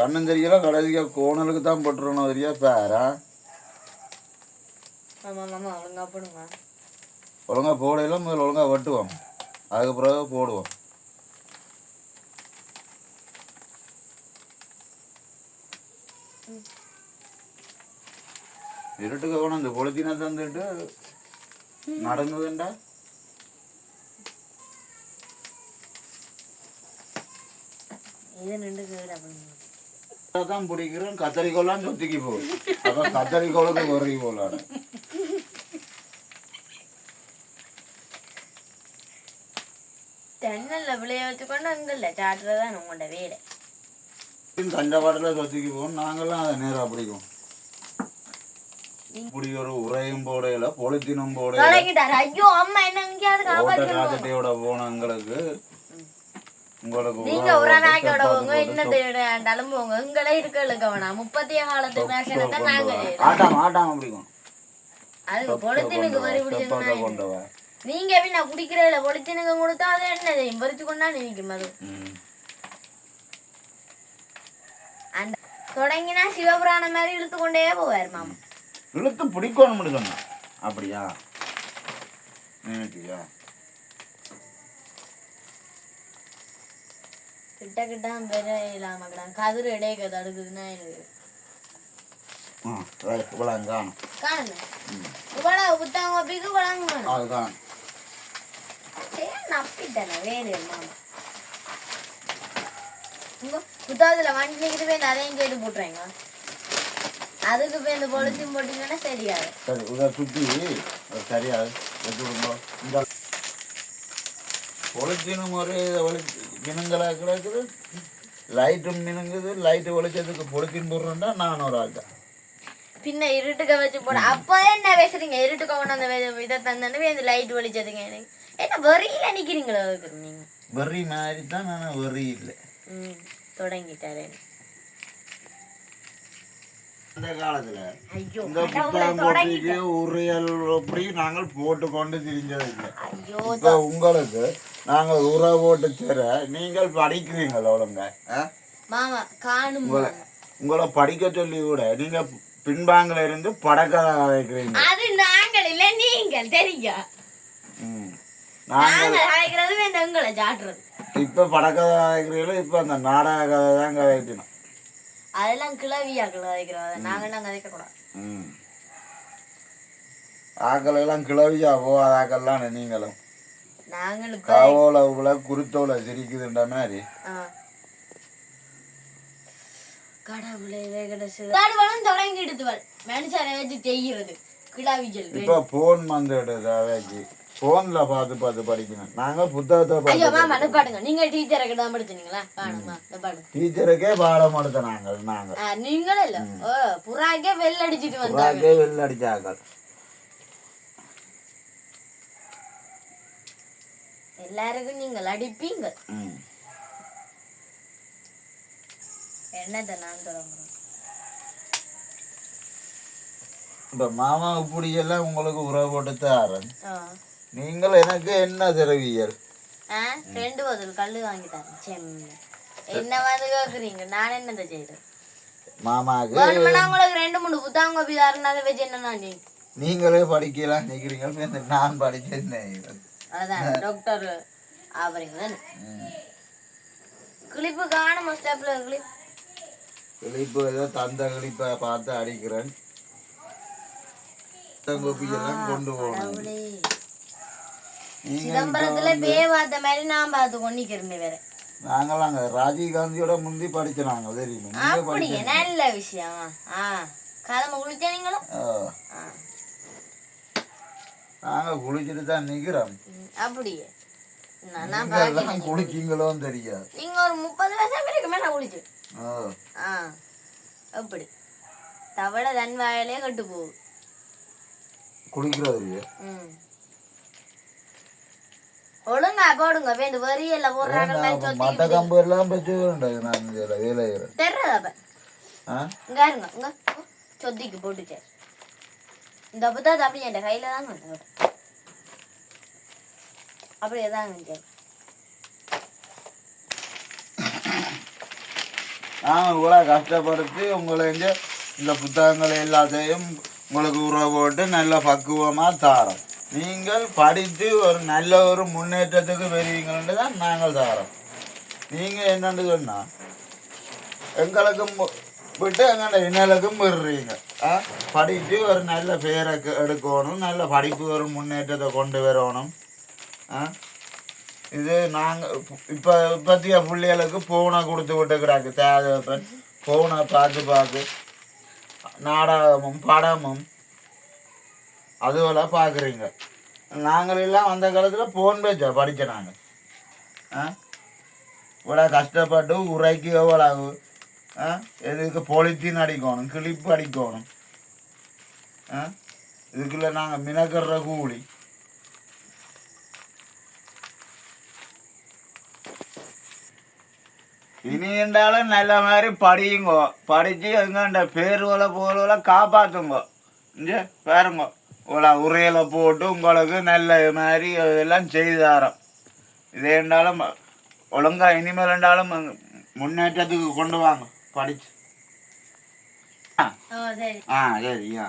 கண்ணும் தெரியல கடைசியா கோணலுக்கு தான் போட்டுருணும் தெரியா பேரா. ஒழுங்கா போடுங்க. ஒழுங்கா போடையில முதல்ல ஒழுங்கா வெட்டுவோம், அதுக்கு பிறகு போடுவோம். இருட்டுக்கு வேணும் இந்த பொலித்தீனை தந்துட்டு நடந்ததுண்டா. தான் பிடிக்கிறேன் கத்தரிக்கோலாம் சொத்திக்கு போகுது. அப்ப கத்தரிக்கோளுக்கு குறை போலாட தென்னல்ல விளைய வச்சுக்கொண்டு அங்கல்ல சாட்டுறதான் உங்களோட வேலை. கண்டபாட்டில் சொத்திக்கு போகும். நாங்கெல்லாம் அதை நேராக பிடிக்கும். இப்படி ஒரு உரையும் போடையில பொலித்தீனும் போடையில ஐயோ அம்மா என்ன காத்தட்டையோட போன எங்களுக்கு நீங்க ஒரு நாக்கோட போங்க என்னண்டாலும் போங்க எங்களே இருக்கல கவனம் 30 காலத்து ஃபேஷனை தான் நாங்க ஆட்டாம பிடிக்கும். அது பொலித்தீனுக்கு வரி பிடிச்சது. நீங்க எப்படி நான் குடிக்கிறேன் பொலித்தீனுக்கு கொடுத்தா அது என்ன செய்யும் பறிச்சு கொண்டா நினைக்கும். அது அந்த தொடங்கினா சிவபுராணம் மாதிரி இழுத்து கொண்டே போவார் மாமா. இழுத்து பிடிக்கணும் சொன்னா அப்படியா நினைக்கியா? கிட்ட கிட்ட பெரிய இல்லாம கதிர் இடையே தடுக்குதுன்னா காணும் இவ்வளவு புத்தகம் ஒப்பிக்கு வழங்க அதுதான் நப்பிட்டேன் வேறு மாமா. உங்க புத்தகத்துல வண்டி நிக்கிட்டு போய் நிறைய கேட்டு போட்டுறேங்க. அதுக்கு போய் இந்த பொலித்தீன் போட்டீங்கன்னா சரியாது. சரி இதை சுற்றி சரியாது இந்த பொலித்தீனும் ஒரு மினுங்களாக கிடக்குது, லைட்டும் மினுங்குது. லைட்டு ஒழிச்சதுக்கு பொலித்தீன் போடுறோம்னா நான் ஒரு ஆள் தான். பின்ன இருட்டுக்க வச்சு போட அப்போ என்ன பேசுறீங்க? இருட்டுக்க கொண்டு அந்த இதை தந்தேன்னு இந்த லைட் ஒழிச்சதுங்க. என்ன வெறியில நிக்கிறீங்களோ நீங்க? வெறி மாதிரி தான், நான் வெறி இல்லை. தொடங்கிட்டாரு அந்த காலத்துல இந்த புத்தகம் போட்டிக்கு உரையல் அப்படி நாங்கள் போட்டு கொண்டு திரிஞ்சதில்லை. இப்ப உங்களுக்கு நாங்கள் உரை போட்டு தர நீங்கள் படிக்கிறீங்களா ஒழுங்க? உங்களை படிக்க சொல்லி கூட நீங்க பின்பாங்கல இருந்து படக்கதை வைக்கிறீங்க. அது நாங்கள் இல்ல நீங்கள் தெரியும். இப்ப படக்கதை வைக்கிறீங்களா? இப்ப அந்த நாடக கதை தான் கதைக்கணும். அதெல்லாம் கிளவியா கதைக்கிறோம். நாங்கெல்லாம் கதைக்க கூடாது. ஆக்கள் எல்லாம் கிளவியா போகாத ஆக்கள்லாம் நீங்களும் நாங்களும் காவோல குருத்தோல சிரிக்குதுன்ற மாதிரி கடவுளே தொடங்கிடுது மனுஷரை வச்சு செய்யறது கிளவிகள். இப்ப போன் வந்துடுது. போன்ல பார்த்து பார்த்து படிக்கணும். நாங்க புத்தகத்தை நீங்க டீச்சருக்கு தான் படிச்சீங்களா? டீச்சருக்கே பாடம் எடுத்த நாங்க நீங்களும் இல்ல புறாக்கே வெள்ள அடிச்சுட்டு வந்தாங்க. வெள்ள அடிச்சாங்க. எல்லாருக்கும் நீங்கள் அடிப்பீங்க. என்னத நான் தொடங்குறேன். இப்ப மாமா இப்படி எல்லாம் உங்களுக்கு உறவு போட்டு தாரன். நீங்கள் எனக்கு என்ன தருவீர்கள்? 2 பதில் கல்லு வாங்கிட்டாரு. என்ன வந்து கேக்குறீங்க? நான் என்னத செய்யறேன்? மாமாக்கு உங்களுக்கு 2-3 புத்தகம் கோப்பி தாருன்னு அதை வச்சு என்ன நீங்களே படிக்கலாம் நினைக்கிறீங்க. நான் படிக்க அதான் டாக்டர் ஆவறீங்க. கிளிப்பு காணும் ஸ்டெப்ல கிளிப்பு ஏதோ தந்த கிளிப்பை பார்த்து அடிக்கிறேன். கொண்டு போகணும். சிதம்பரத்துல பேவாத்த மாதிரி நான் பார்த்து கொண்டிருக்கிறேன். வேற நாங்கள் அங்க ராஜீவ் காந்தியோட முந்தி படிச்சாங்க தெரியுமா? அப்படியே நல்ல விஷயம். காலமா குளிச்சீங்களும்? நாங்க குளிச்சுட்டு தான் நிக்கிறோம். அப்படியே குளிக்கீங்களோன்னு தெரியாது. நீங்க ஒரு 30 வருஷம் வரைக்கும் மேல குளிச்சு அப்படி தவளை தன் வாயிலே கட்டு போகுது குளிக்கிறது. ஒழுங்கா போடுங்க. இந்த வரியல்ல போடுறாங்க. மட்ட கம்பு எல்லாம் வச்சு தெரியல. இங்க இருங்க, இங்க சொத்திக்கு போட்டுச்சு. இந்த புத்தகத்தை அப்படி என் கையில தாங்க அப்படியே தாங்க. நாங்கள் இவ்வளோ கஷ்டப்படுத்தி உங்களை இந்த புத்தகங்கள் எல்லாத்தையும் உங்களுக்கு உறவு போட்டு நல்ல பக்குவமாக தாரோம். நீங்கள் படித்து ஒரு நல்ல ஒரு முன்னேற்றத்துக்கு வருவீங்கன்னு தான் நாங்கள் தாரோம். நீங்கள் என்னென்னு சொன்னால் எங்களுக்கும் விட்டு எங்கள்ட இன்னலுக்கும் விடுறீங்க. படித்து ஒரு நல்ல பேரை எடுக்கணும், நல்ல படிப்பு ஒரு முன்னேற்றத்தை கொண்டு வரணும். இது நாங்கள் இப்பத்திய பிள்ளைகளுக்கு ஃபோனை கொடுத்து விட்டுக்கிறாங்க. தேவைப்பன் ஃபோனை பார்த்து நாடகமும் படமும் அதுவெல்லாம் பார்க்குறீங்க. நாங்களெல்லாம் அந்த காலத்தில் ஃபோன் பேச்சா படித்த நாங்கள் இவ்வளோ கஷ்டப்பட்டு உரைக்கு எவ்வளவு எதுக்கு பொலித்தீன் அடிக்கணும், கிளிப்பு அடிக்கணும். இதுக்குள்ள நாங்கள் மினக்கற கூலி. இனி என்றாலும் நல்ல மாதிரி படியுங்கோ. படித்து எங்கண்ட பேருவலை போல காப்பாற்றுங்க. இங்கே பாருங்க, இவ்வளோ உரையில போட்டு உங்களுக்கு நல்ல மாதிரி இதெல்லாம் செய்து தரோம். இதே என்றாலும் ஒழுங்கா இனிமேல் என்றாலும் முன்னேற்றத்துக்கு கொண்டு வாங்க படிச்சு. சரியா